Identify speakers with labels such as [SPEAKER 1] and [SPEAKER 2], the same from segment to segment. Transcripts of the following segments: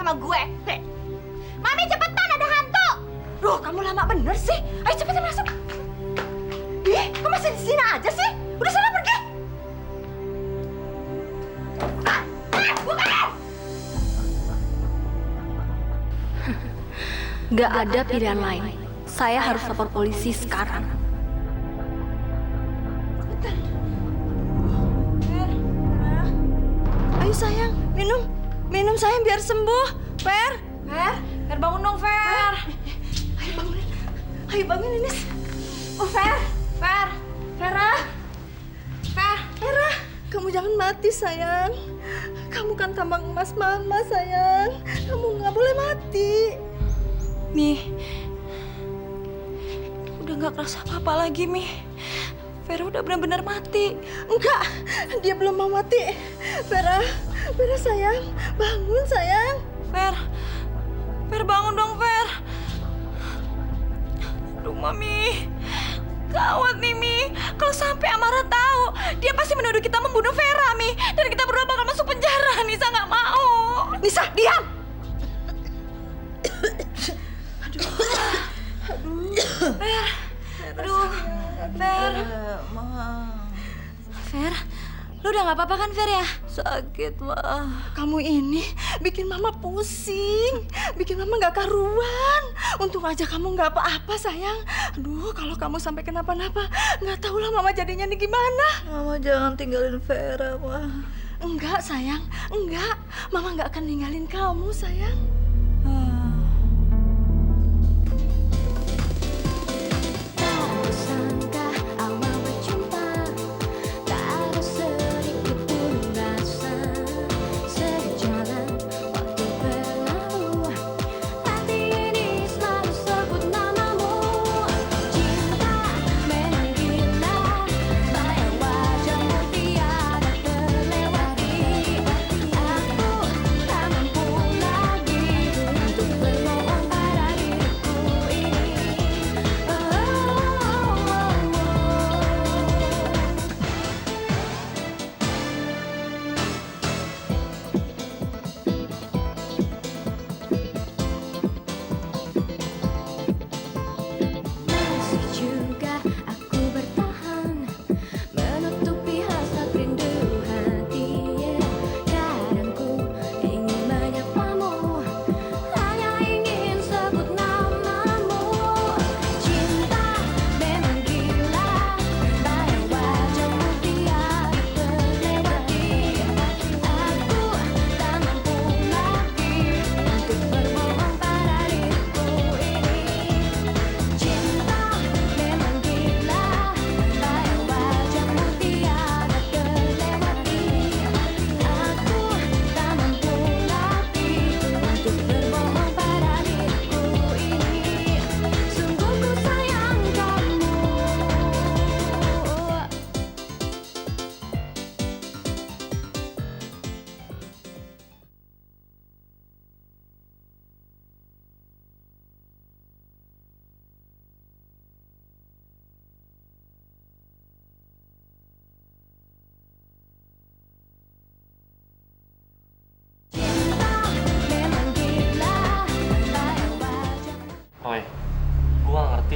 [SPEAKER 1] sama gue. Mami cepetan, ada hantu. Duh, kamu lama bener sih. Ayo cepetan masuk. Ih, kamu masih di sini aja sih? Udah sana pergi. Bukan!
[SPEAKER 2] Gak ada pilihan lain. Saya harus lapor polisi sekarang.
[SPEAKER 1] Ayo sayang, minum sayang biar sembuh. Fer bangun dong, Fer. Ayo bangun ini. Oh, Fer, Vera, kamu jangan mati sayang. Kamu kan tambang emas mama sayang. Kamu nggak boleh mati.
[SPEAKER 3] Mi, udah nggak kerasa apa-apa lagi, Mi. Vera udah benar-benar mati.
[SPEAKER 1] Enggak, dia belum mau mati. Vera sayang, bangun sayang.
[SPEAKER 3] Ver bangun dong, Ver. Aduh, Mami. Gawat nih, Mi. Kalau sampai Amara tahu, dia pasti menuduh kita membunuh Vera, Mi. Dan kita berdua bakal masuk penjara. Nisa nggak mau.
[SPEAKER 1] Nisa, diam!
[SPEAKER 3] Ver, lu udah nggak apa-apa kan, Ver ya?
[SPEAKER 1] Sakit, Ma. Kamu ini bikin Mama pusing. Bikin Mama nggak karuan. Untung aja kamu nggak apa-apa, sayang. Aduh, kalau kamu sampai kenapa-napa, nggak tahu lah Mama jadinya nih gimana.
[SPEAKER 3] Mama jangan tinggalin Vera, Ma.
[SPEAKER 1] Enggak, sayang. Enggak. Mama nggak akan ninggalin kamu, sayang.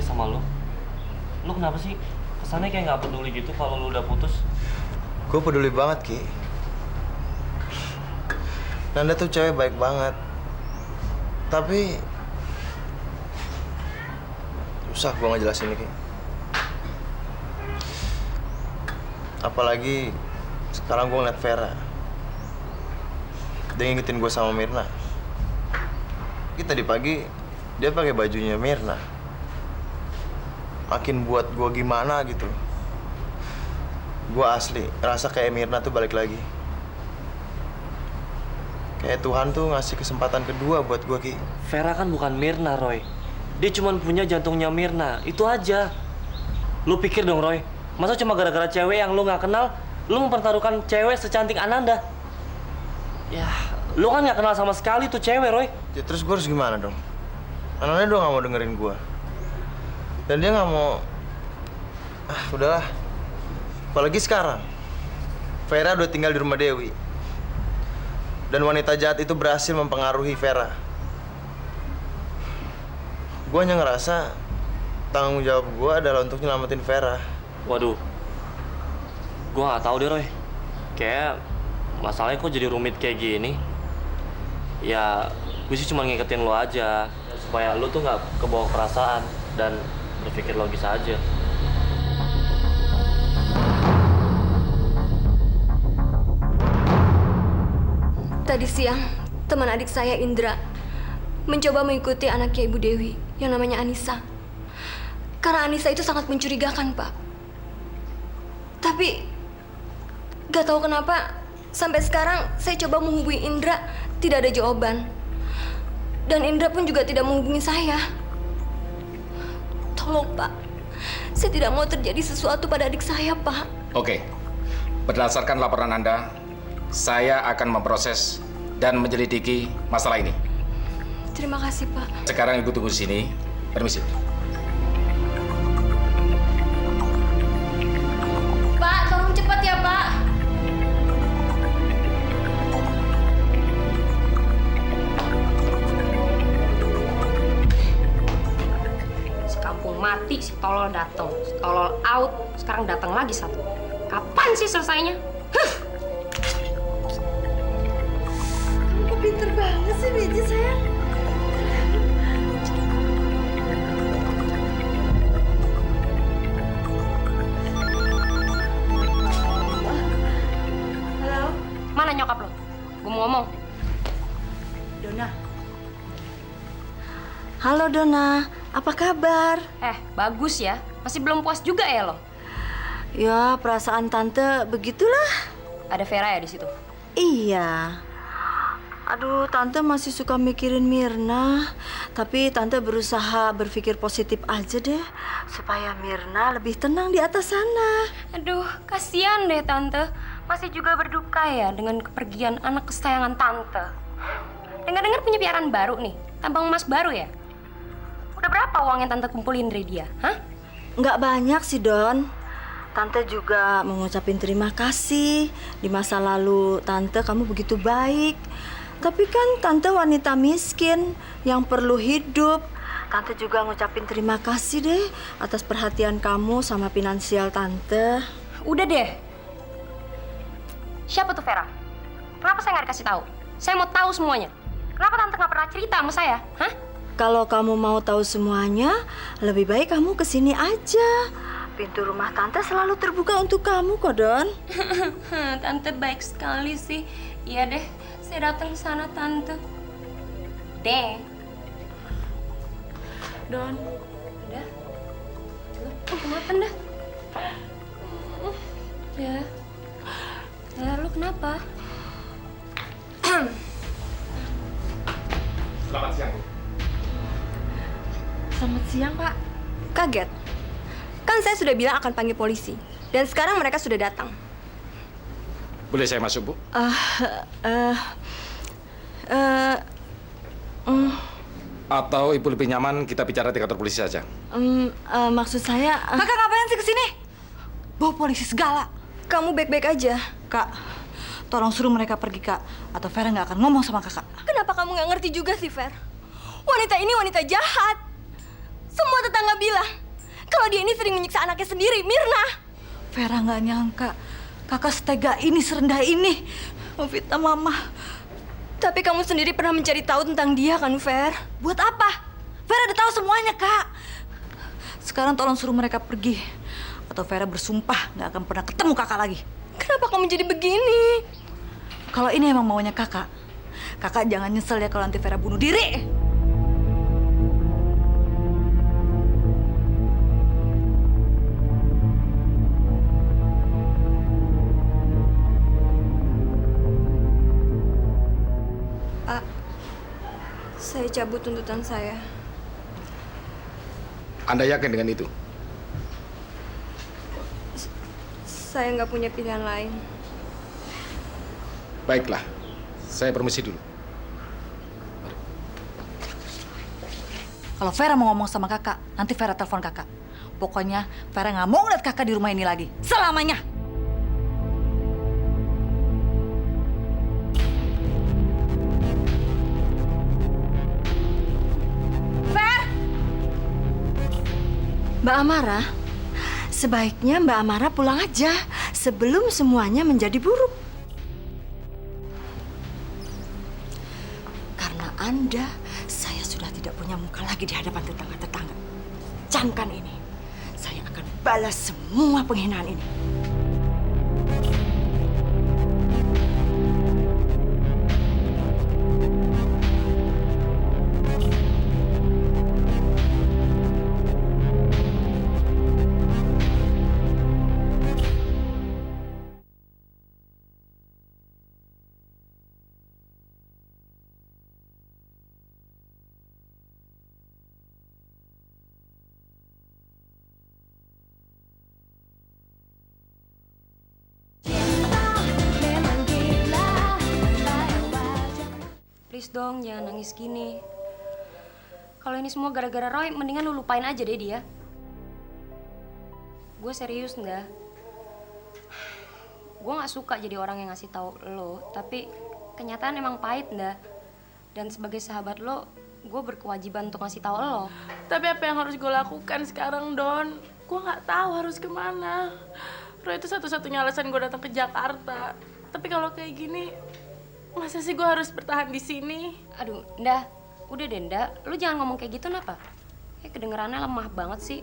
[SPEAKER 4] Sama lu kenapa sih kesannya kayak nggak peduli gitu kalau lu udah putus?
[SPEAKER 5] Gue peduli banget, Ki. Nanda tuh cewek baik banget, tapi susah gue ngejelasin Ki. Apalagi sekarang gue ngeliat Vera, dia ngingetin gue sama Mirna. Tadi pagi dia pakai bajunya Mirna. Makin buat gue gimana gitu. Gue asli rasa kayak Mirna tuh balik lagi. Kayak Tuhan tuh ngasih kesempatan kedua buat gue, Ki.
[SPEAKER 4] Vera kan bukan Mirna, Roy. Dia cuma punya jantungnya Mirna, itu aja. Lu pikir dong, Roy. Masa cuma gara-gara cewek yang lu nggak kenal, lu mempertaruhkan cewek secantik Ananda? Ya, lu kan nggak kenal sama sekali tuh cewek, Roy.
[SPEAKER 5] Ya, terus gue harus gimana dong? Ananda doang nggak mau dengerin gue. Dan dia nggak mau. Udahlah. Apalagi sekarang Vera udah tinggal di rumah Dewi. dan wanita jahat itu berhasil mempengaruhi Vera. Gue hanya ngerasa tanggung jawab gue adalah untuk nyelamatin Vera.
[SPEAKER 4] Waduh, gue nggak tahu deh Roy. Kayak masalahnya kok jadi rumit kayak gini. Ya, gue sih cuma ngikutin lo aja supaya lo tuh nggak kebawa perasaan dan berpikir logis aja.
[SPEAKER 2] Tadi siang, teman adik saya Indra mencoba mengikuti anaknya Ibu Dewi yang namanya Anissa. Karena Anissa itu sangat mencurigakan, Pak. Tapi gak tahu kenapa sampai sekarang saya coba menghubungi Indra, tidak ada jawaban. Dan Indra pun juga tidak menghubungi saya. Tolong, Pak. Saya tidak mau terjadi sesuatu pada adik saya, Pak.
[SPEAKER 6] Oke, berdasarkan laporan Anda, saya akan memproses dan menyelidiki masalah ini.
[SPEAKER 2] Terima kasih, Pak.
[SPEAKER 6] Sekarang Ibu tunggu di sini. Permisi.
[SPEAKER 2] Pak, tolong cepat ya, Pak.
[SPEAKER 7] Sekampung mati, si tolol datang, si tolol out, sekarang datang lagi satu. Kapan sih selesainya?
[SPEAKER 1] Kamu pinter banget sih, Biji sayang.
[SPEAKER 7] Halo? Mana nyokap lo? Gue mau ngomong.
[SPEAKER 1] Dona. Halo Dona, apa kabar?
[SPEAKER 7] Bagus ya. Masih belum puas juga ya lo?
[SPEAKER 1] Ya, perasaan tante begitulah.
[SPEAKER 7] Ada Vera ya di situ?
[SPEAKER 1] Iya. Aduh, tante masih suka mikirin Mirna. Tapi tante berusaha berpikir positif aja deh. Supaya Mirna lebih tenang di atas sana.
[SPEAKER 7] Aduh, kasihan deh tante. Masih juga berduka ya dengan kepergian anak kesayangan tante. Dengar-dengar punya piaraan baru nih. Tambang emas baru ya? Udah berapa uang yang tante kumpulin dari dia? Hah?
[SPEAKER 1] Nggak banyak sih, Don. Tante juga mengucapin terima kasih. Di masa lalu, Tante kamu begitu baik. Tapi kan Tante wanita miskin yang perlu hidup. Tante juga ngucapin terima kasih deh atas perhatian kamu sama finansial Tante.
[SPEAKER 7] Udah deh. Siapa tuh Vera? Kenapa saya nggak dikasih tahu? Saya mau tahu semuanya. Kenapa Tante nggak pernah cerita sama saya? Hah?
[SPEAKER 1] Kalau kamu mau tahu semuanya, lebih baik kamu kesini aja. Pintu rumah Tante selalu terbuka untuk kamu kok, Don.
[SPEAKER 7] Tante baik sekali sih. Iya deh, saya datang ke sana Tante. Deh.
[SPEAKER 1] Don.
[SPEAKER 7] Udah. Lu kenapa dah? Ya. Ya, lu kenapa?
[SPEAKER 6] Selamat siang, Bu.
[SPEAKER 1] Selamat siang, Pak.
[SPEAKER 2] Kaget. Kan saya sudah bilang akan panggil polisi. Dan sekarang mereka sudah datang.
[SPEAKER 6] Boleh saya masuk, Bu? Atau Ibu lebih nyaman kita bicara di kantor polisi saja?
[SPEAKER 1] Maksud saya...
[SPEAKER 3] Kakak ngapain sih kesini? Bawa polisi segala.
[SPEAKER 2] Kamu baik-baik aja.
[SPEAKER 3] Kak, tolong suruh mereka pergi, Kak. Atau Vera nggak akan ngomong sama kakak.
[SPEAKER 2] Kenapa kamu nggak ngerti juga sih, Fer? Wanita ini wanita jahat. Semua tetangga bilang kalau dia ini sering menyiksa anaknya sendiri, Mirna.
[SPEAKER 3] Vera nggak nyangka kakak setega ini, serendah ini memfitnah mama.
[SPEAKER 2] Tapi kamu sendiri pernah mencari tahu tentang dia kan, Fer?
[SPEAKER 3] Buat apa? Vera udah tahu semuanya, Kak. Sekarang tolong suruh mereka pergi. Atau Vera bersumpah nggak akan pernah ketemu kakak lagi.
[SPEAKER 2] Kenapa kamu jadi begini?
[SPEAKER 3] Kalau ini emang maunya kakak, kakak jangan nyesel ya kalau nanti Vera bunuh diri.
[SPEAKER 2] Pak, saya cabut tuntutan saya.
[SPEAKER 6] Anda yakin dengan itu?
[SPEAKER 2] Saya nggak punya pilihan lain.
[SPEAKER 6] Baiklah, saya permisi dulu.
[SPEAKER 3] Kalau Vera mau ngomong sama kakak, nanti Vera telepon kakak. Pokoknya Vera nggak mau ngeliat kakak di rumah ini lagi. Selamanya.
[SPEAKER 1] Mbak Amara, sebaiknya Mbak Amara pulang aja sebelum semuanya menjadi buruk. Karena Anda, saya sudah tidak punya muka lagi di hadapan tetangga-tetangga. Camkan ini, saya akan balas semua penghinaan ini.
[SPEAKER 7] Please dong, jangan nangis gini. Kalau ini semua gara-gara Roy, mendingan lu lupain aja deh dia. Gue serius, nggak? Gue nggak suka jadi orang yang ngasih tahu lo, tapi kenyataan emang pahit, nggak? Dan sebagai sahabat lo, gue berkewajiban untuk ngasih tahu lo.
[SPEAKER 3] Tapi apa yang harus gue lakukan sekarang, Don? Gue nggak tahu harus kemana. Roy itu satu-satunya alasan gue datang ke Jakarta. Tapi kalau kayak gini, masa sih gue harus bertahan di sini?
[SPEAKER 7] Aduh, Nda, udah deh, Nda. Lu jangan ngomong kayak gitu, kenapa? Kayak kedengerannya lemah banget sih.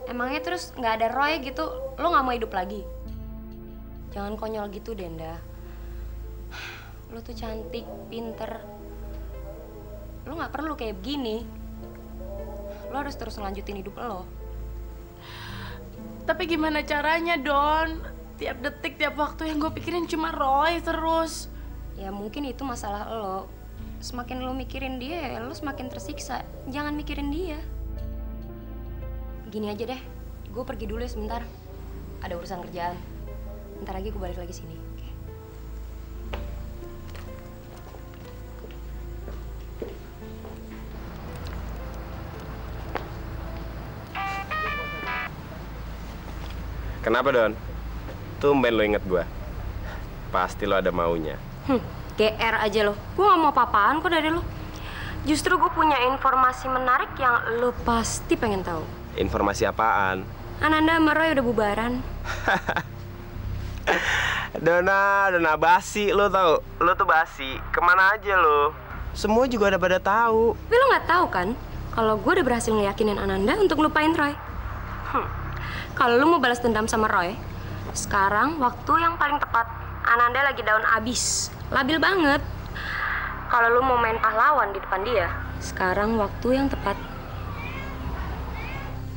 [SPEAKER 7] Emangnya terus nggak ada Roy gitu, lo nggak mau hidup lagi? Jangan konyol gitu deh, Nda. Lo tuh cantik, pinter. Lo nggak perlu kayak begini. Lo harus terus ngelanjutin hidup lo.
[SPEAKER 3] Tapi gimana caranya, Don? Tiap detik, tiap waktu yang gue pikirin cuma Roy terus.
[SPEAKER 7] Ya mungkin itu masalah lo. Semakin lo mikirin dia, ya lo semakin tersiksa. Jangan mikirin dia. Gini aja deh, gue pergi dulu ya sebentar. Ada urusan kerjaan. Ntar lagi gue balik lagi sini. Oke.
[SPEAKER 8] Kenapa, Don? Tumben lo inget gua. Pasti lo ada maunya.
[SPEAKER 7] GR aja lo. Gue gak mau apa-apaan kok dari lo. Justru gue punya informasi menarik yang lo pasti pengen tahu.
[SPEAKER 8] Informasi apaan?
[SPEAKER 7] Ananda sama Roy udah bubaran.
[SPEAKER 8] Dona basi lo tau. Lo tuh basi. Kemana aja lo? Semua juga udah pada tahu.
[SPEAKER 7] Tapi lo nggak tahu kan kalau gue udah berhasil ngeyakinin Ananda untuk lupain Roy. Kalau lo mau balas dendam sama Roy, sekarang waktu yang paling tepat. Ananda lagi down abis, labil banget. Kalau lo mau main pahlawan di depan dia, sekarang waktu yang tepat.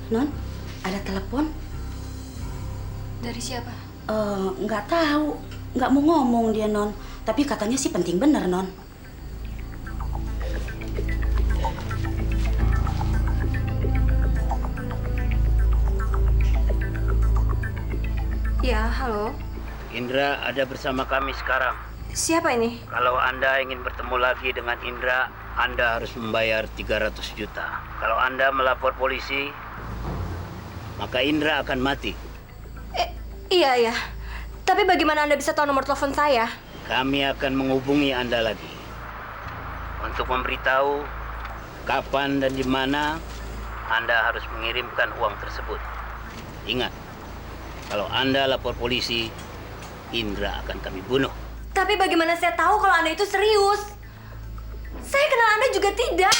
[SPEAKER 9] Non, ada telepon?
[SPEAKER 2] Dari siapa?
[SPEAKER 9] Nggak tahu, nggak mau ngomong dia, Non. Tapi katanya sih penting bener, Non.
[SPEAKER 2] Ya, halo.
[SPEAKER 10] Indra ada bersama kami sekarang.
[SPEAKER 2] Siapa ini?
[SPEAKER 10] Kalau Anda ingin bertemu lagi dengan Indra, Anda harus membayar 300 juta. Kalau Anda melapor polisi, maka Indra akan mati.
[SPEAKER 2] Iya. Tapi bagaimana Anda bisa tahu nomor telepon saya?
[SPEAKER 10] Kami akan menghubungi Anda lagi untuk memberitahu kapan dan di mana Anda harus mengirimkan uang tersebut. Ingat, kalau Anda lapor polisi, Indra akan kami bunuh.
[SPEAKER 2] Tapi bagaimana saya tahu kalau Anda itu serius? Saya kenal Anda juga tidak.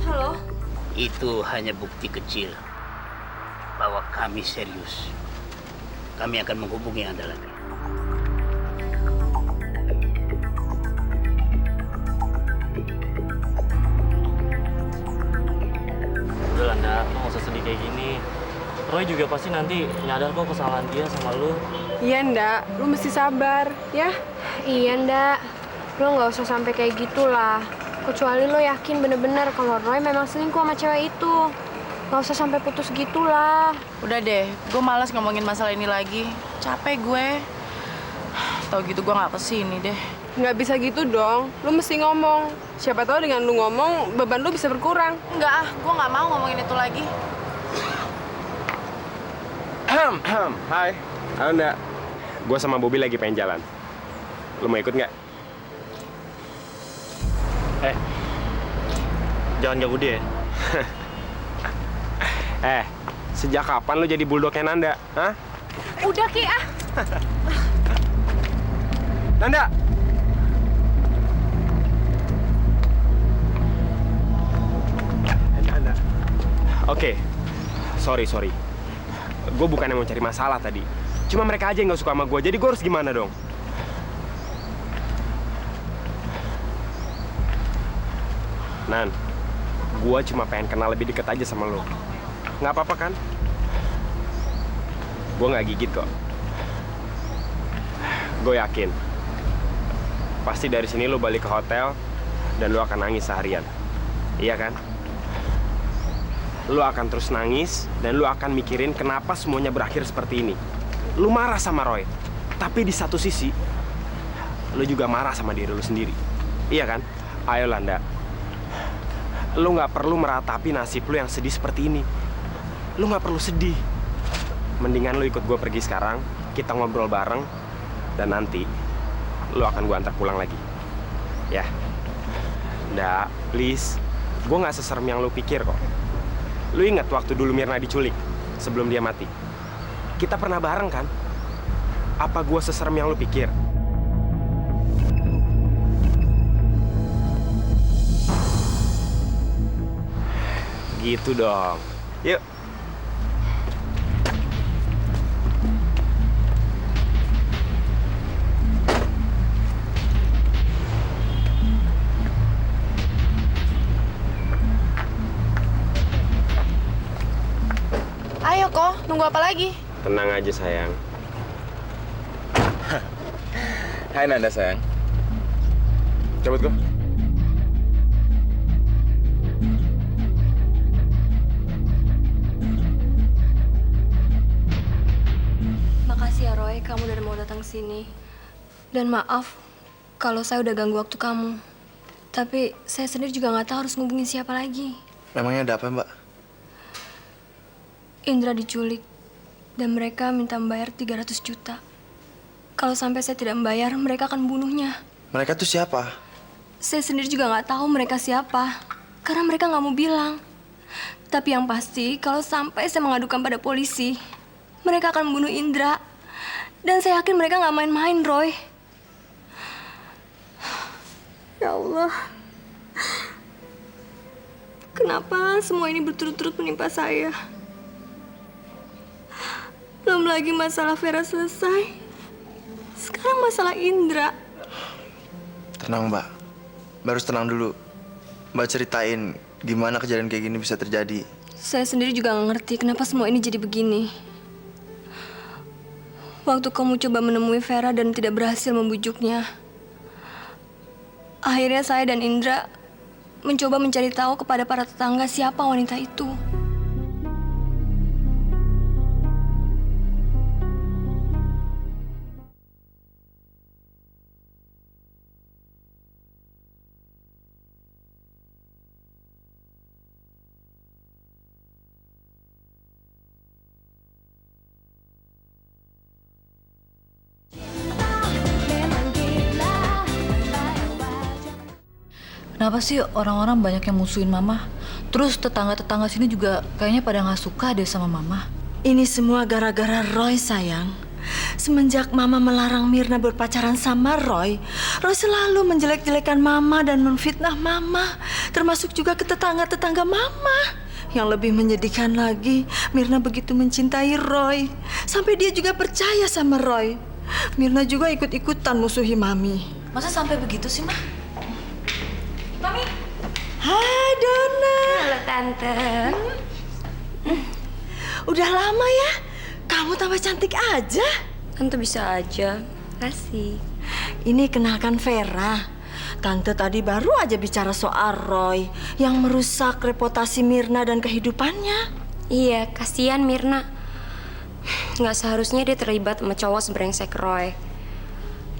[SPEAKER 2] Halo?
[SPEAKER 10] Itu hanya bukti kecil bahwa kami serius. Kami akan menghubungi Anda lagi.
[SPEAKER 4] Udah lah, Nda, lo gak usah sedih kayak gini. Roy juga pasti nanti nyadar kok kesalahan dia sama lu.
[SPEAKER 11] Iya, Nda. Lu mesti sabar, ya?
[SPEAKER 7] Iya, Nda. Lo nggak usah sampai kayak gitulah. Kecuali lo yakin bener-bener kalau Roy memang selingkuh sama cewek itu. Nggak usah sampai putus gitulah.
[SPEAKER 3] Udah deh, gue malas ngomongin masalah ini lagi. Capek gue. Tau gitu gue nggak kesini deh.
[SPEAKER 11] Nggak bisa gitu dong. Lu mesti ngomong. Siapa tahu dengan lu ngomong, beban lu bisa berkurang.
[SPEAKER 3] Enggak gue nggak mau ngomongin itu lagi.
[SPEAKER 8] Hai, Anda. Gue sama Bobby lagi pengen jalan. Lo mau ikut nggak?
[SPEAKER 4] Jangan ganggu dia.
[SPEAKER 8] Sejak kapan lo jadi bulldognya Nanda? Hah?
[SPEAKER 7] Udah Ki ah.
[SPEAKER 8] Nanda! Nanda. Oke. Sorry. Gue bukannya mau cari masalah tadi. Cuma mereka aja yang gak suka sama gue. Jadi gue harus gimana dong? Nan, gue cuma pengen kenal lebih deket aja sama lo. Nggak apa-apa kan? Gue nggak gigit kok. Gue yakin. Pasti dari sini lo balik ke hotel dan lo akan nangis seharian. Iya kan? Lo akan terus nangis dan lo akan mikirin kenapa semuanya berakhir seperti ini. Lo marah sama Roy. Tapi di satu sisi, lo juga marah sama diri lo sendiri. Iya kan? Ayo Landa. Lo nggak perlu meratapi nasib lo yang sedih seperti ini. Lo nggak perlu sedih. Mendingan lo ikut gue pergi sekarang. Kita ngobrol bareng. Dan nanti lo akan gue antar pulang lagi. Ya. Nggak, please. Gue nggak seserem yang lo pikir kok. Lo ingat waktu dulu Mirna diculik sebelum dia mati? Kita pernah bareng kan? Apa gue seserem yang lo pikir? Gitu dong. Yuk.
[SPEAKER 11] Ayo kok, nunggu apa lagi?
[SPEAKER 8] Tenang aja sayang.
[SPEAKER 6] Hai Nanda sayang. Cabut kok.
[SPEAKER 2] Makasih ya Roy, kamu udah mau datang sini. Dan maaf kalau saya udah ganggu waktu kamu. Tapi saya sendiri juga nggak tahu harus ngubungin siapa lagi.
[SPEAKER 5] Memangnya ada apa, Mbak?
[SPEAKER 2] Indra diculik dan mereka minta membayar 300 juta. Kalau sampai saya tidak membayar, mereka akan bunuhnya.
[SPEAKER 5] Mereka tuh siapa?
[SPEAKER 2] Saya sendiri juga nggak tahu mereka siapa, karena mereka nggak mau bilang. Tapi yang pasti, kalau sampai saya mengadukan pada polisi, mereka akan membunuh Indra. Dan saya yakin mereka nggak main-main, Roy. Ya Allah. Kenapa semua ini berturut-turut menimpa saya? Belum lagi masalah Vera selesai. Sekarang masalah Indra.
[SPEAKER 5] Tenang, Mbak. Mbak harus tenang dulu. Mbak ceritain gimana kejadian kayak gini bisa terjadi.
[SPEAKER 2] Saya sendiri juga nggak ngerti kenapa semua ini jadi begini. Waktu kamu coba menemui Vera dan tidak berhasil membujuknya, akhirnya saya dan Indra mencoba mencari tahu kepada para tetangga siapa wanita itu.
[SPEAKER 1] Kenapa sih orang-orang banyak yang musuhin Mama? Terus tetangga-tetangga sini juga kayaknya pada nggak suka deh sama Mama.
[SPEAKER 12] Ini semua gara-gara Roy, sayang. Semenjak Mama melarang Mirna berpacaran sama Roy, Roy selalu menjelek-jelekan Mama dan menfitnah Mama, termasuk juga ke tetangga-tetangga Mama. Yang lebih menyedihkan lagi, Mirna begitu mencintai Roy, sampai dia juga percaya sama Roy. Mirna juga ikut-ikutan musuhi Mami.
[SPEAKER 1] Masa sampai begitu sih, Ma? Mami.
[SPEAKER 12] Hai, Donna.
[SPEAKER 2] Halo, Tante.
[SPEAKER 12] Udah lama ya? Kamu tambah cantik aja.
[SPEAKER 2] Tante bisa aja. Kasih.
[SPEAKER 12] Ini kenalkan Vera. Tante tadi baru aja bicara soal Roy yang merusak reputasi Mirna dan kehidupannya.
[SPEAKER 7] Iya, kasihan Mirna. Nggak seharusnya dia terlibat sama cowok sebrengsek Roy.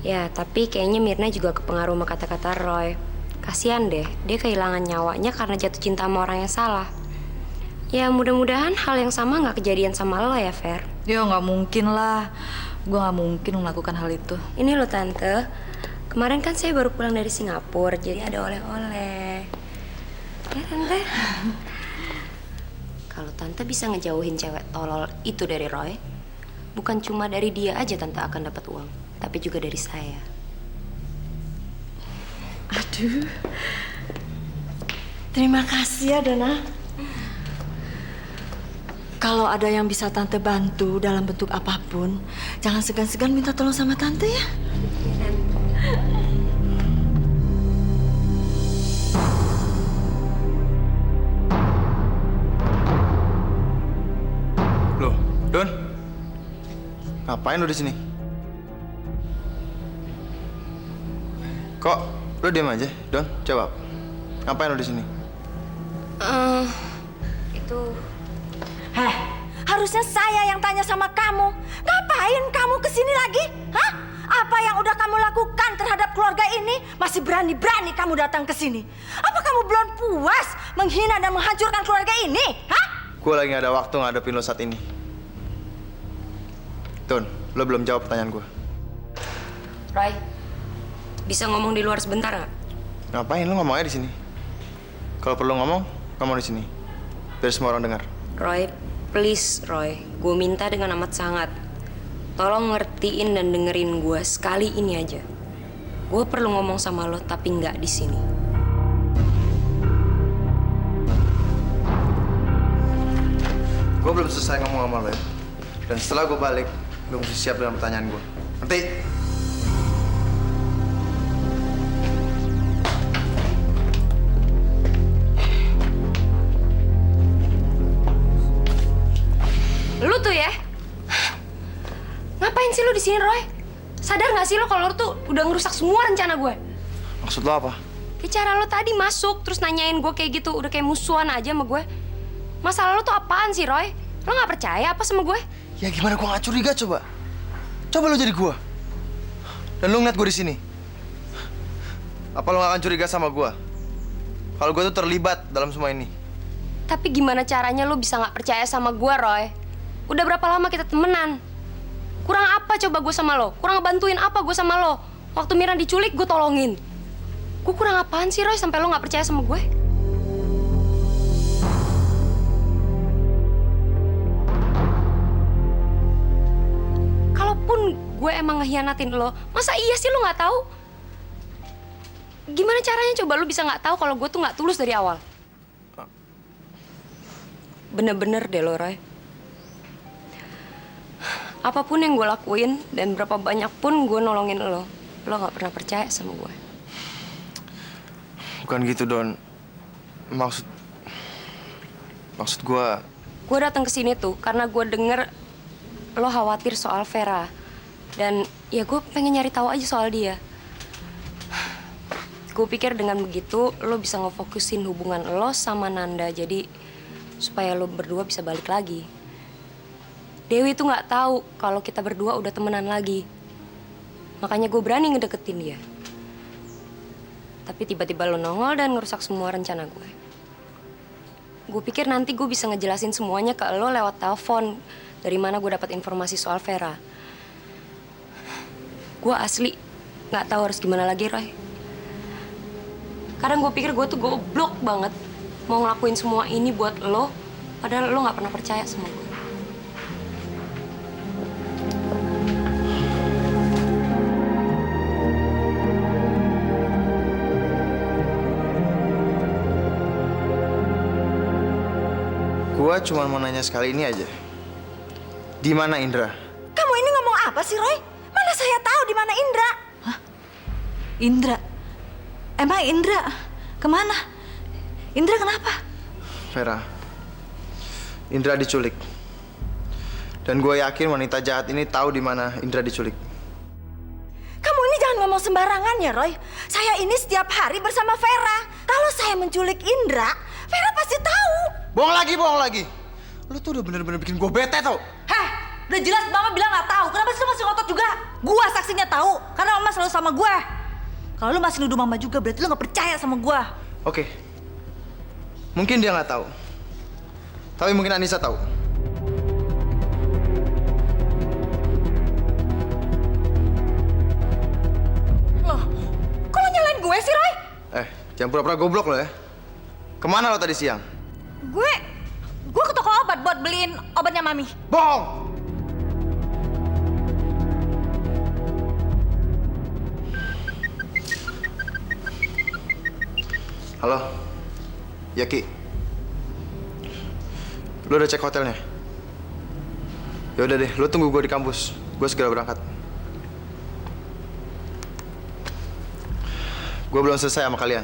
[SPEAKER 7] Ya, tapi kayaknya Mirna juga kepengaruh sama kata-kata Roy. Kasihan deh, dia kehilangan nyawanya karena jatuh cinta sama orang yang salah. Ya mudah-mudahan hal yang sama nggak kejadian sama lo ya, Fer.
[SPEAKER 1] Ya nggak mungkin lah. Gue nggak mungkin melakukan hal itu.
[SPEAKER 7] Ini loh Tante, kemarin kan saya baru pulang dari Singapura, jadi ada oleh-oleh. Ya Tante. Kalau Tante bisa ngejauhin cewek tolol itu dari Roy, bukan cuma dari dia aja Tante akan dapat uang, tapi juga dari saya.
[SPEAKER 12] Aduh. Terima kasih ya, Dona. Kalau ada yang bisa Tante bantu dalam bentuk apapun, jangan segan-segan minta tolong sama Tante ya.
[SPEAKER 5] Loh, Don. Ngapain lu di sini? Kok lu diam aja, Don? Jawab. Ngapain lu di sini?
[SPEAKER 7] Itu
[SPEAKER 12] Heh, harusnya saya yang tanya sama kamu. Ngapain kamu kesini lagi? Hah? Apa yang udah kamu lakukan terhadap keluarga ini? Masih berani-berani kamu datang ke sini. Apa kamu belum puas menghina dan menghancurkan keluarga ini? Hah?
[SPEAKER 5] Gue lagi gak ada waktu ngadepin lo saat ini. Don, lo belum jawab pertanyaan gue.
[SPEAKER 7] Roy, bisa ngomong di luar sebentar nggak?
[SPEAKER 5] Ngapain lo ngomongnya di sini? Kalau perlu ngomong di sini. Biar semua orang dengar.
[SPEAKER 7] Roy, please Roy, gue minta dengan amat sangat. Tolong ngertiin dan dengerin gue sekali ini aja. Gue perlu ngomong sama lo tapi nggak di sini.
[SPEAKER 5] Gue belum selesai ngomong sama lo ya. Dan setelah gue balik, lo mesti siap dengan pertanyaan gue. Nanti.
[SPEAKER 7] Lu tuh ya, ngapain sih lu di sini Roy? Sadar nggak sih lo kalau lu tuh udah ngerusak semua rencana gue?
[SPEAKER 5] Maksud lo apa?
[SPEAKER 7] Kayak cara lo tadi masuk terus nanyain gue kayak gitu, udah kayak musuhan aja sama gue. Masalah lo tuh apaan sih Roy? Lo nggak percaya apa sama gue?
[SPEAKER 5] Ya gimana gue nggak curiga coba? Coba lo jadi gue. Dan lo ngeliat gue di sini. Apa lo gak akan curiga sama gue? Kalau gue tuh terlibat dalam semua ini.
[SPEAKER 7] Tapi gimana caranya lo bisa nggak percaya sama gue Roy? Udah berapa lama kita temenan? Kurang apa coba gue sama lo? Kurang bantuin apa gue sama lo? Waktu Mira diculik gue tolongin. Gue kurang apaan sih Roy sampai lo nggak percaya sama gue? Kalaupun gue emang ngehianatin lo, masa iya sih lo nggak tahu? Gimana caranya coba lo bisa nggak tahu kalau gue tuh nggak tulus dari awal? Bener-bener deh lo Roy. Apapun yang gue lakuin dan berapa banyak pun gue nolongin lo gak pernah percaya sama gue.
[SPEAKER 5] Bukan gitu Don. Maksud gue.
[SPEAKER 7] Gue datang ke sini tuh karena gue denger lo khawatir soal Vera dan ya gue pengen nyari tahu aja soal dia. Gue pikir dengan begitu lo bisa ngefokusin hubungan lo sama Nanda jadi supaya lo berdua bisa balik lagi. Dewi tuh nggak tahu kalau kita berdua udah temenan lagi. Makanya gue berani ngedeketin dia. Tapi tiba-tiba lo nongol dan ngerusak semua rencana gue. Gue pikir nanti gue bisa ngejelasin semuanya ke lo lewat telepon. Dari mana gue dapat informasi soal Vera. Gue asli nggak tahu harus gimana lagi, Roy. Kadang gue pikir gue tuh goblok banget. Mau ngelakuin semua ini buat lo, padahal lo nggak pernah percaya sama gue.
[SPEAKER 5] Gua cuma mau nanya sekali ini aja. Di mana Indra?
[SPEAKER 12] Kamu ini ngomong apa sih, Roy? Mana saya tahu di mana Indra? Hah? Indra? Emang Indra kemana? Indra kenapa?
[SPEAKER 5] Vera, Indra diculik. Dan gue yakin wanita jahat ini tahu di mana Indra diculik.
[SPEAKER 12] Kamu ini jangan ngomong sembarangan ya, Roy. Saya ini setiap hari bersama Vera. Kalau saya menculik Indra, Vera pasti tahu.
[SPEAKER 5] Bohong lagi. Lu tuh udah bener-bener bikin gue bete tau.
[SPEAKER 12] Heh, udah jelas Mama bilang nggak tahu. Kenapa sih lu masih ngotot juga? Gua saksinya tahu, karena Mama selalu sama gue. Kalau lu masih nuduh Mama juga, berarti lu nggak percaya sama gue.
[SPEAKER 5] Oke. Mungkin dia nggak tahu. Tapi mungkin Anissa tahu.
[SPEAKER 1] Loh, kok lo nyalain gue sih, Roy?
[SPEAKER 5] Jangan pura-pura goblok lo ya. Kemana lo tadi siang?
[SPEAKER 1] Gue ke toko obat buat beliin obatnya Mami.
[SPEAKER 5] Bohong! Halo? Ya, Ki. Lo udah cek hotelnya? Ya udah deh, lo tunggu gue di kampus. Gue segera berangkat. Gue belum selesai sama kalian.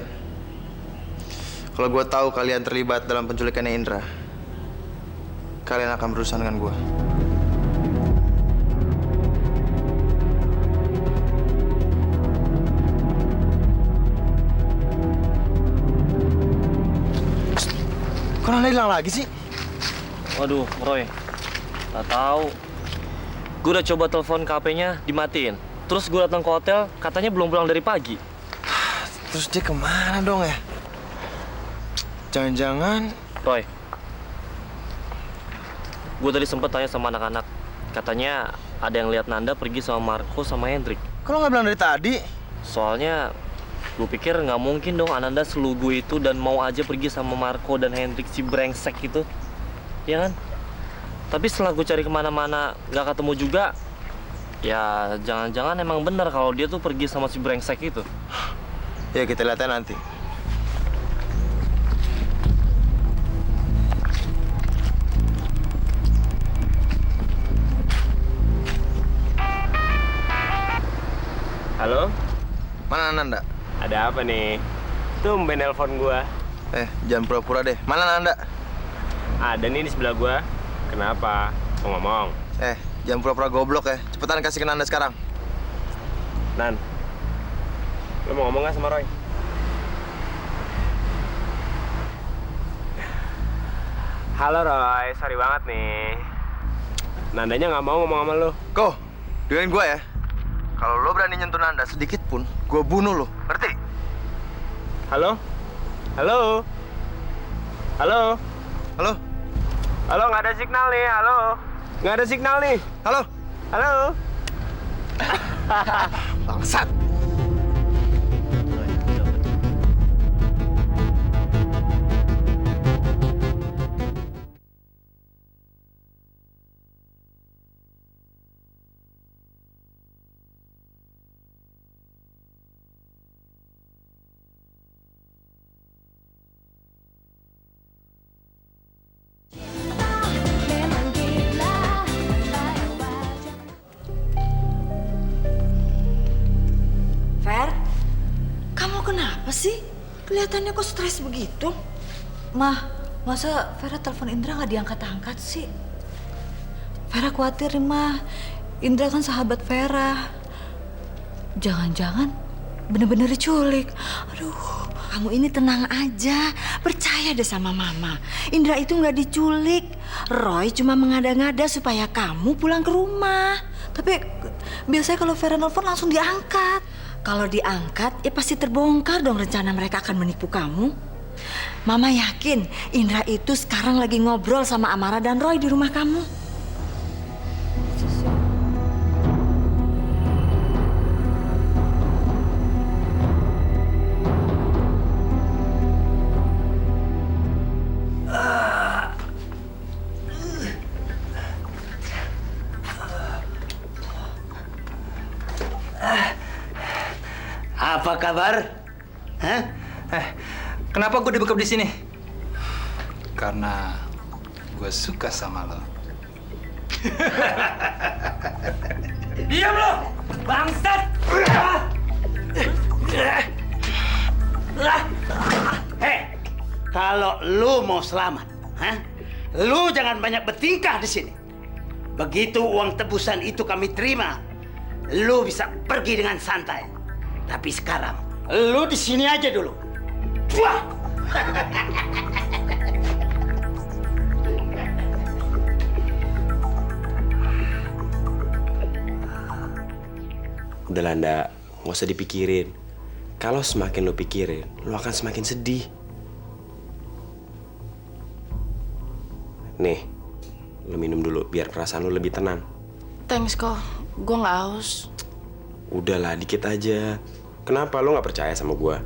[SPEAKER 5] Kalau gue tahu kalian terlibat dalam penculikannya Indra, kalian akan berurusan dengan gue. Kok Nanda hilang lagi sih?
[SPEAKER 4] Waduh, Roy. Gak tahu. Gue udah coba telepon HP-nya, dimatiin. Terus gue datang ke hotel, katanya belum pulang dari pagi.
[SPEAKER 5] Terus dia kemana dong ya? Jangan-jangan...
[SPEAKER 4] Roy, gue tadi sempet tanya sama anak-anak. Katanya ada yang lihat Nanda pergi sama Marco sama Hendrik.
[SPEAKER 5] Kalau nggak bilang dari tadi?
[SPEAKER 4] Soalnya gue pikir nggak mungkin dong Ananda selugu itu dan mau aja pergi sama Marco dan Hendrik si brengsek itu. Ya kan? Tapi setelah gue cari kemana-mana nggak ketemu juga. Ya jangan-jangan emang benar kalau dia tuh pergi sama si brengsek itu.
[SPEAKER 5] Ya kita lihatnya nanti.
[SPEAKER 8] Halo?
[SPEAKER 5] Mana Nanda?
[SPEAKER 8] Ada apa nih? Tumben nelpon gua.
[SPEAKER 5] Jangan pura-pura deh. Mana Nanda?
[SPEAKER 8] Ada nih di sebelah gua. Kenapa? Mau ngomong?
[SPEAKER 5] Jangan pura-pura goblok ya. Cepetan kasih ke Nanda sekarang.
[SPEAKER 8] Nan, lo mau ngomong nggak sama Roy? Halo Roy, sorry banget nih. Nandanya nggak mau ngomong sama lo.
[SPEAKER 5] Ko, dengerin gue ya. Kalau lo berani nyentuh Nanda sedikit pun, gue bunuh lo. Ngerti?
[SPEAKER 8] Halo? Halo? Halo?
[SPEAKER 5] Halo?
[SPEAKER 8] Halo, nggak ada signal nih. Halo? Nggak ada signal nih.
[SPEAKER 5] Halo?
[SPEAKER 8] Halo?
[SPEAKER 5] Bangsat.
[SPEAKER 12] Fer, kamu kenapa sih? Kelihatannya kok stres begitu?
[SPEAKER 1] Mah, masa Vera telepon Indra nggak diangkat-angkat sih? Vera khawatir nih, Mah. Indra kan sahabat Vera. Jangan-jangan bener-bener diculik.
[SPEAKER 12] Aduh, kamu ini tenang aja. Percaya deh sama Mama. Indra itu nggak diculik. Roy cuma mengada-ngada supaya kamu pulang ke rumah.
[SPEAKER 1] Tapi biasanya kalau Vera nelfon langsung diangkat.
[SPEAKER 12] Kalau diangkat, ya pasti terbongkar dong rencana mereka akan menipu kamu. Mama yakin Indra itu sekarang lagi ngobrol sama Amara dan Roy di rumah kamu.
[SPEAKER 10] Apa kabar? Hah?
[SPEAKER 13] Kenapa gue dibekap di sini? Karena gue suka sama lo.
[SPEAKER 10] Diam lo, bangsat! Hei, kalau lu mau selamat, lu jangan banyak bertingkah di sini. Begitu uang tebusan itu kami terima, lu bisa pergi dengan santai. Tapi sekarang, lu di sini aja dulu. Wah!
[SPEAKER 8] Udah Nanda, nggak usah dipikirin. Kalau semakin lo pikirin, lo akan semakin sedih. Nih, lu minum dulu biar perasaan lu lebih tenang.
[SPEAKER 3] Thanks kok, gue nggak haus.
[SPEAKER 8] Udahlah, dikit aja. Kenapa lu nggak percaya sama gua?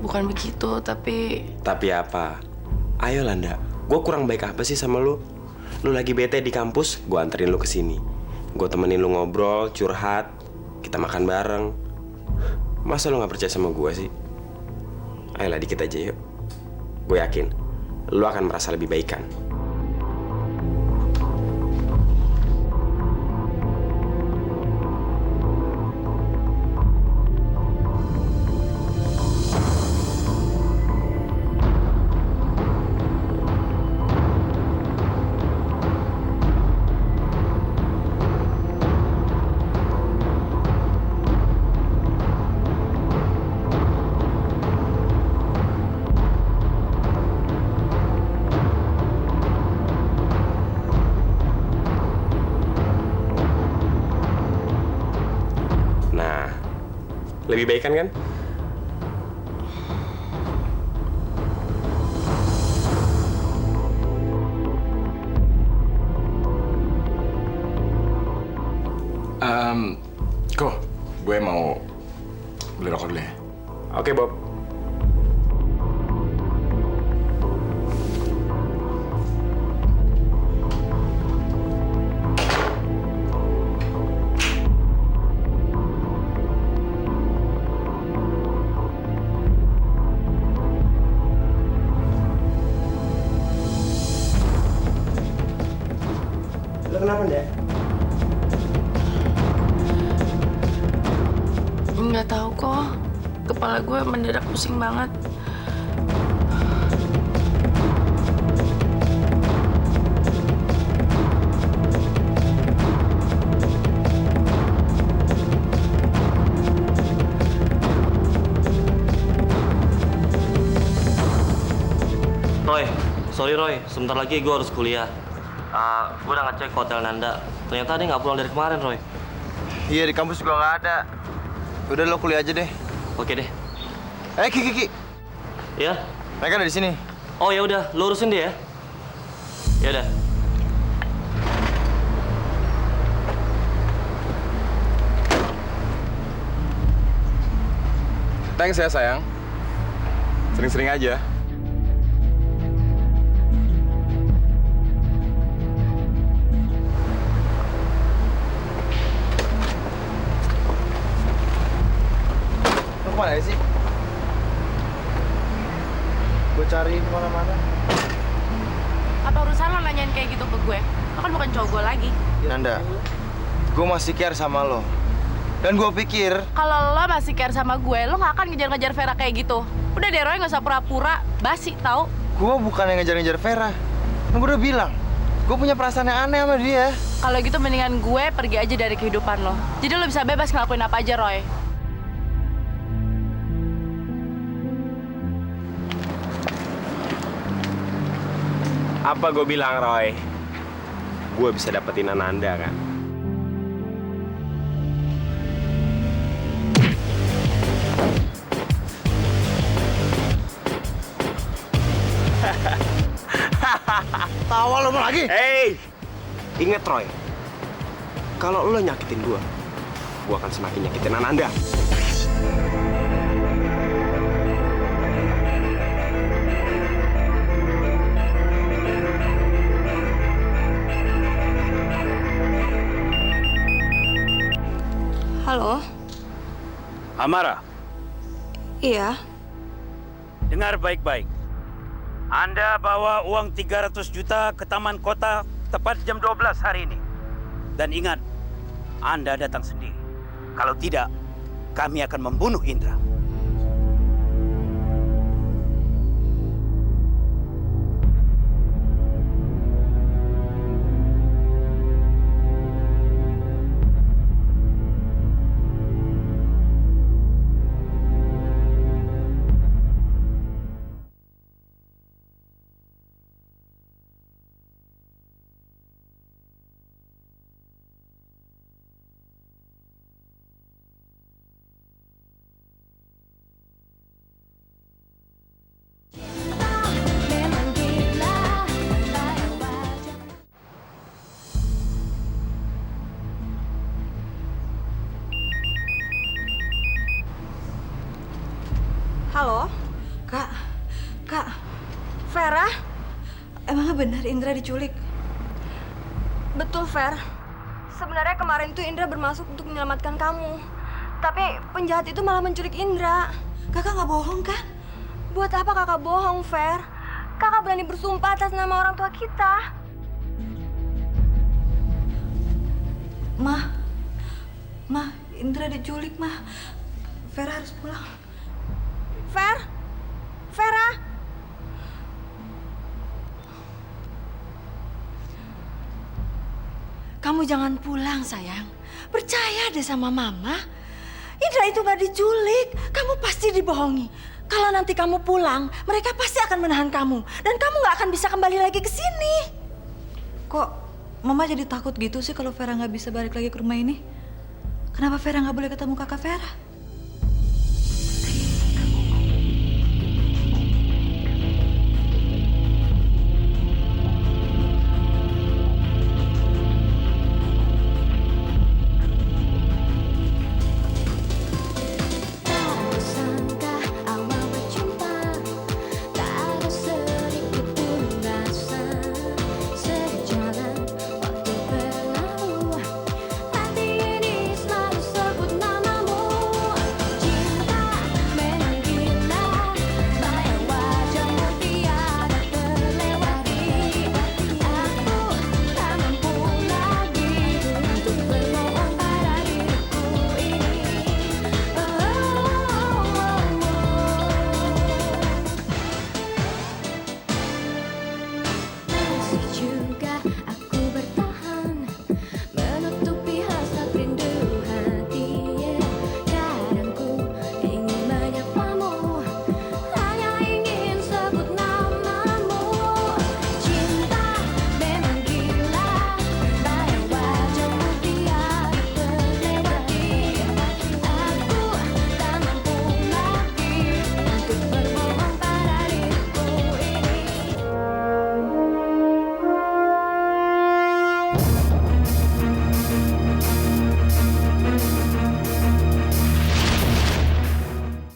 [SPEAKER 3] Bukan begitu, tapi...
[SPEAKER 8] Tapi apa? Ayo Landa, gua kurang baik apa sih sama lu? Lu lagi bete di kampus, gua anterin lu ke sini. Gua temenin lu ngobrol, curhat, kita makan bareng. Masa lu nggak percaya sama gua sih? Ayolah dikit aja yuk. Gue yakin, lu akan merasa lebih baik kan? Lebih baik kan?
[SPEAKER 6] Kok, gue mau beli rokok dulu ya.
[SPEAKER 8] Oke, Bob. Lo kenapa, Dek?
[SPEAKER 3] Nggak tahu kok. Kepala gue mendadak pusing banget.
[SPEAKER 4] Roy, sorry Roy, sebentar lagi gue harus kuliah. Gue udah ngecek ke hotel Nanda. Ternyata dia nggak pulang dari kemarin, Roy.
[SPEAKER 5] Iya, di kampus juga nggak ada. Udah lo kuliah aja deh.
[SPEAKER 4] Oke deh.
[SPEAKER 5] Ki.
[SPEAKER 4] Ya?
[SPEAKER 5] Mereka ada di sini.
[SPEAKER 4] Oh ya udah, lo urusin dia ya. Ya udah.
[SPEAKER 6] Thanks ya sayang. Sering-sering aja.
[SPEAKER 5] Lo kemana sih? Gue cari kemana-mana.
[SPEAKER 3] Apa urusan lo nanyain kayak gitu ke gue? Lo kan bukan cowok gue lagi.
[SPEAKER 5] Nanda, gue masih care sama lo. Dan gue pikir
[SPEAKER 3] Kalau lo masih care sama gue, lo nggak akan ngejar-ngejar Vera kayak gitu. Udah deh, Roy, nggak usah pura-pura. Basi, tau?
[SPEAKER 5] gue bukan yang ngejar-ngejar Vera. Kan gue udah bilang, gue punya perasaan yang aneh sama dia.
[SPEAKER 3] Kalau gitu mendingan gue pergi aja dari kehidupan lo. Jadi lo bisa bebas ngelakuin apa aja, Roy.
[SPEAKER 8] Apa gue bilang, Roy? Gue bisa dapetin Ananda kan?
[SPEAKER 5] Tawa lo mau lagi?
[SPEAKER 8] Hey! Ingat, Roy. Kalau lo nyakitin gue akan semakin nyakitin Ananda.
[SPEAKER 2] Halo?
[SPEAKER 10] Amara,
[SPEAKER 2] Iya.
[SPEAKER 10] dengar baik-baik. Anda bawa uang 300 juta ke Taman Kota tepat jam 12 hari ini. Dan ingat, Anda datang sendiri. Kalau tidak, kami akan membunuh Indra.
[SPEAKER 1] Kak, Vera, emangnya benar Indra diculik?
[SPEAKER 2] Betul, Fer. Sebenarnya kemarin tuh Indra bermaksud untuk menyelamatkan kamu. Tapi penjahat itu malah menculik Indra.
[SPEAKER 1] Kakak nggak bohong kan?
[SPEAKER 2] Buat apa kakak bohong, Fer? Kakak berani bersumpah atas nama orang tua kita.
[SPEAKER 1] Ma, Indra diculik, Ma. Vera harus pulang.
[SPEAKER 2] Vera!
[SPEAKER 12] Kamu jangan pulang, sayang. Percaya deh sama Mama. Indra itu gak diculik. Kamu pasti dibohongi. Kalau nanti kamu pulang, mereka pasti akan menahan kamu. Dan kamu gak akan bisa kembali lagi ke sini.
[SPEAKER 1] Kok Mama jadi takut gitu sih kalau Vera nggak bisa balik lagi ke rumah ini? Kenapa Vera nggak boleh ketemu kakak Vera?